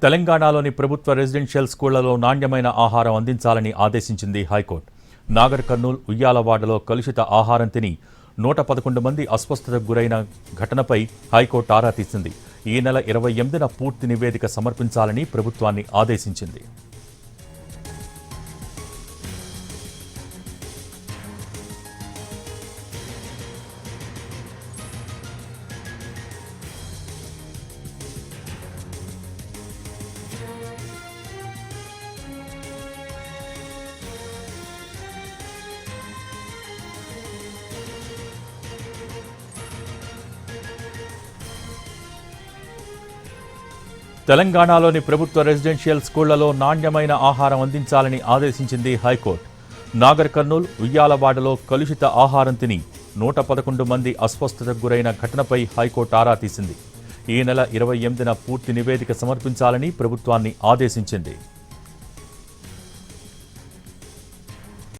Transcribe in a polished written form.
తెలంగాణలోని ప్రభుత్వ రెసిడెన్షియల్ స్కూళ్లలో నాణ్యమైన ఆహారం అందించాలని ఆదేశించింది హైకోర్టు. నాగర్ కర్నూల్ ఉయ్యాలవాడలో కలుషిత ఆహారం తిని 111 మంది అస్వస్థతకు గురైన ఘటనపై హైకోర్టు ఆరా తీసింది. ఈ నెల 28న పూర్తి నివేదిక సమర్పించాలని ప్రభుత్వాన్ని ఆదేశించింది. తెలంగాణలోని ప్రభుత్వ రెసిడెన్షియల్ స్కూళ్లలో నాణ్యమైన ఆహారం అందించాలని ఆదేశించింది హైకోర్టు. నాగర్ కర్నూల్ ఉయ్యాలవాడలో కలుషిత ఆహారం తిని 111 మంది అస్వస్థతకు గురైన ఘటనపై హైకోర్టు ఆరా తీసింది. ఈ నెల 28న పూర్తి నివేదిక సమర్పించాలని ప్రభుత్వాన్ని ఆదేశించింది.